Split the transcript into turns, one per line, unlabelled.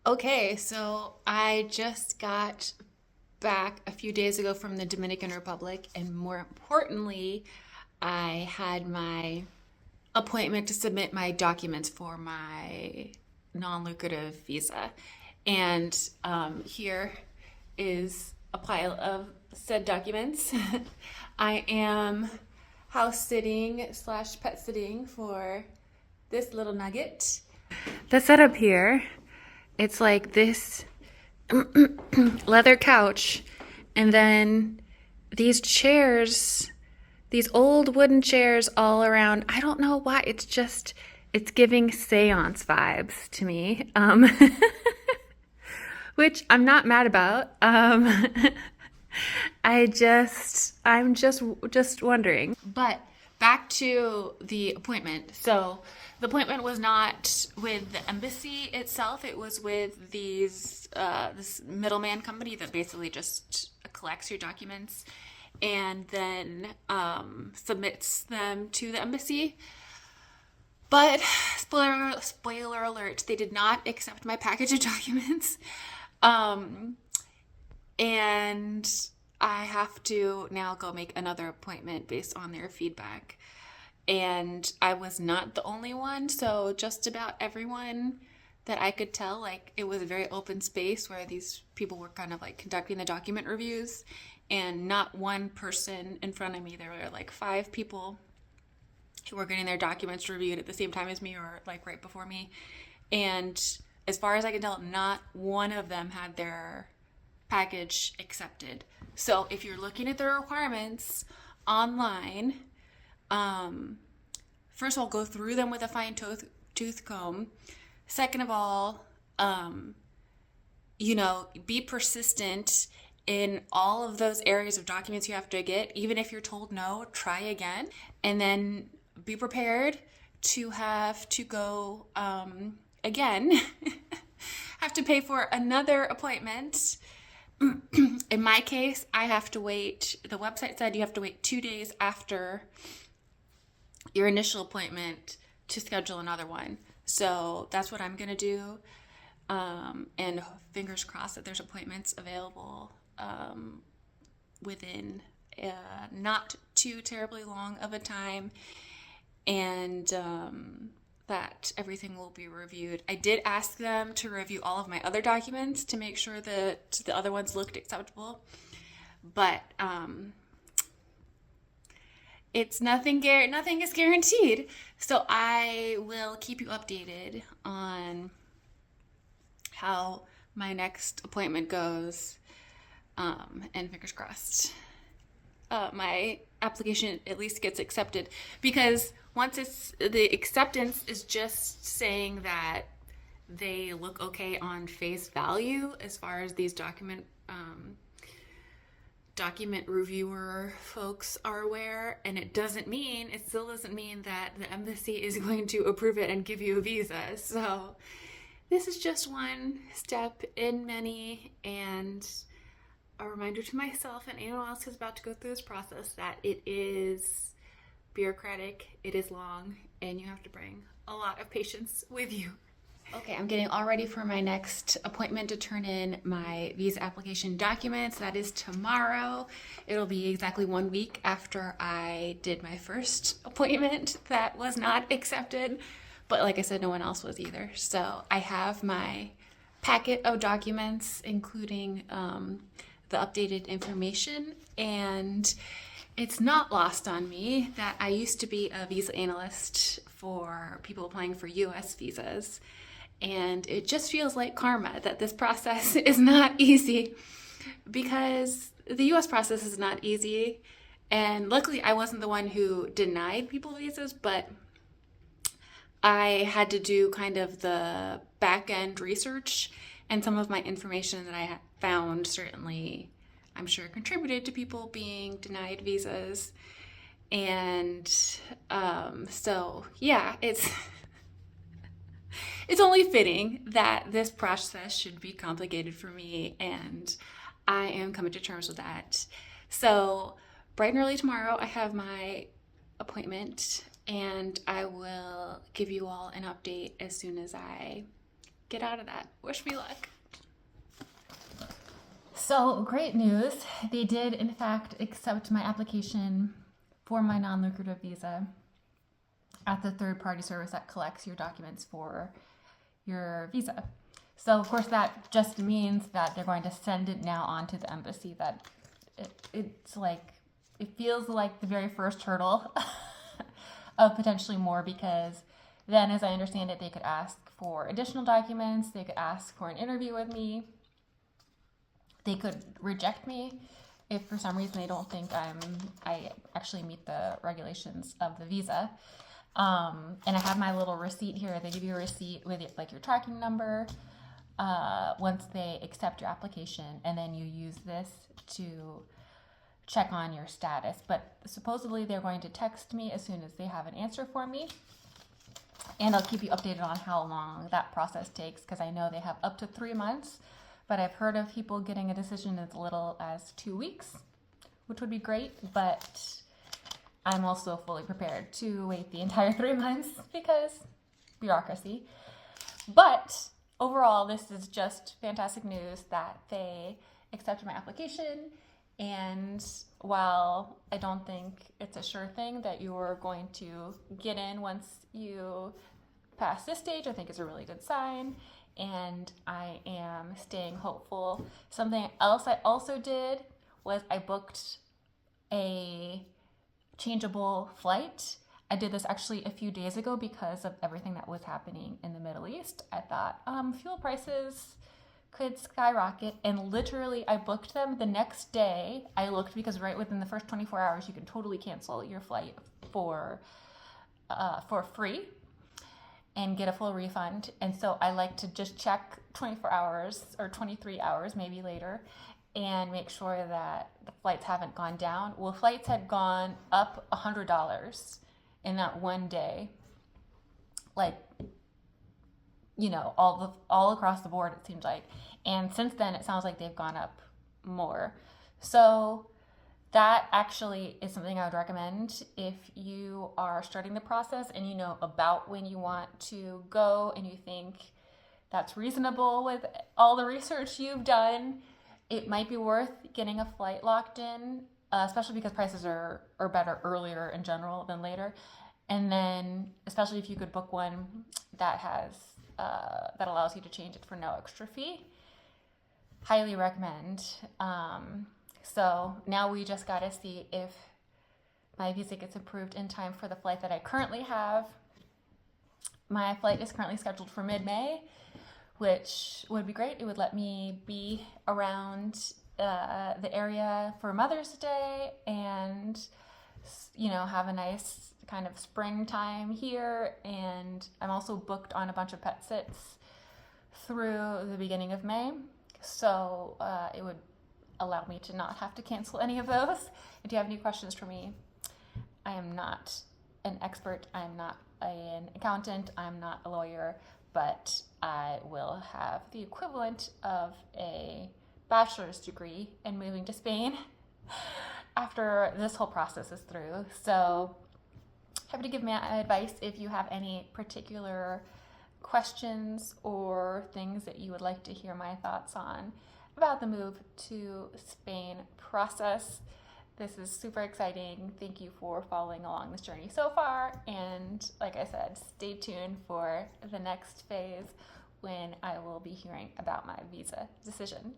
Okay, so I just got back a few days ago from the Dominican Republic, and more importantly, I had my appointment to submit my documents for my non lucrative visa. And here is a pile of said documents. I am house sitting slash pet sitting for this little nugget. The setup here, it's like this leather couch, and then these chairs, these old wooden chairs all around. I don't know why. It's giving seance vibes to me, which I'm not mad about. I'm just wondering. But back to the appointment. So the appointment was not with the embassy itself. It was with this middleman company that basically just collects your documents and then submits them to the embassy. But spoiler alert, they did not accept my package of documents. And I have to now go make another appointment based on their feedback. And I was not the only one, so just about everyone that I could tell, like, it was a very open space where these people were kind of like conducting the document reviews, and not one person in front of me. There were like five people who were getting their documents reviewed at the same time as me, or like right before me. And as far as I can tell, not one of them had their package accepted. So if you're looking at the requirements online, first of all, go through them with a fine tooth comb. Second of all, be persistent in all of those areas of documents you have to get. Even if you're told no, try again. And then be prepared to have to go again, have to pay for another appointment. In my case, I have to wait. The website said you have to wait 2 days after your initial appointment to schedule another one. So that's what I'm going to do. And fingers crossed that there's appointments available within not too terribly long of a time. And that everything will be reviewed. I did ask them to review all of my other documents to make sure that the other ones looked acceptable. But it's nothing is guaranteed. So I will keep you updated on how my next appointment goes. And fingers crossed, my application at least gets accepted, because once the acceptance is just saying that they look okay on face value as far as these document reviewer folks are aware, and it still doesn't mean that the embassy is going to approve it and give you a visa. So this is just one step in many, and a reminder to myself and anyone else who's about to go through this process that it is bureaucratic, it is long, and you have to bring a lot of patience with you. Okay, I'm getting all ready for my next appointment to turn in my visa application documents. That is tomorrow. It'll be exactly 1 week after I did my first appointment that was not accepted. But like I said, no one else was either. So I have my packet of documents, including the updated information. And it's not lost on me that I used to be a visa analyst for people applying for US visas. And it just feels like karma that this process is not easy, because the US process is not easy. And luckily, I wasn't the one who denied people visas, but I had to do kind of the back end research, and some of my information that I found certainly, I'm sure, contributed to people being denied visas. And so, yeah, it's only fitting that this process should be complicated for me, and I am coming to terms with that. So bright and early tomorrow, I have my appointment, and I will give you all an update as soon as I get out of that. Wish me luck.
So, great news. They did, in fact, accept my application for my non-lucrative visa at the third-party service that collects your documents for your visa. So, of course, that just means that they're going to send it now on to the embassy. That it's like, it feels like the very first hurdle of potentially more, because then, as I understand it, they could ask for additional documents. They could ask for an interview with me. They could reject me if for some reason they don't think I actually meet the regulations of the visa. And I have my little receipt here. They give you a receipt with like your tracking number once they accept your application, and then you use this to check on your status. But supposedly they're going to text me as soon as they have an answer for me, and I'll keep you updated on how long that process takes, because I know they have up to 3 months. But I've heard of people getting a decision as little as 2 weeks, which would be great. But I'm also fully prepared to wait the entire 3 months because bureaucracy. But overall, this is just fantastic news that they accepted my application. And while I don't think it's a sure thing that you're going to get in once you pass this stage, I think it's a really good sign. And I am staying hopeful. Something else I also did was I booked a changeable flight. I did this actually a few days ago because of everything that was happening in the Middle East. I thought fuel prices could skyrocket, and literally I booked them the next day. I looked because right within the first 24 hours you can totally cancel your flight for free and get a full refund. And so I like to just check 24 hours or 23 hours maybe later and make sure that the flights haven't gone down. Well, flights had gone up $100 in that one day, like, you know, all across the board, it seems like. And since then it sounds like they've gone up more. So that actually is something I would recommend if you are starting the process and you know about when you want to go and you think that's reasonable with all the research you've done. It might be worth getting a flight locked in, especially because prices are better earlier in general than later. And then especially if you could book one that has that allows you to change it for no extra fee. Highly recommend. So now we just got to see if my visa gets approved in time for the flight that I currently have. My flight is currently scheduled for mid-May, which would be great. It would let me be around the area for Mother's Day and, you know, have a nice kind of springtime here. And I'm also booked on a bunch of pet sits through the beginning of May. So it would allow me to not have to cancel any of those. If you have any questions for me, I am not an expert. I'm not an accountant. I'm not a lawyer, but I will have the equivalent of a bachelor's degree in moving to Spain after this whole process is through. So happy to give my advice if you have any particular questions or things that you would like to hear my thoughts on about the move to Spain process. This is super exciting. Thank you for following along this journey so far. And like I said, stay tuned for the next phase when I will be hearing about my visa decision.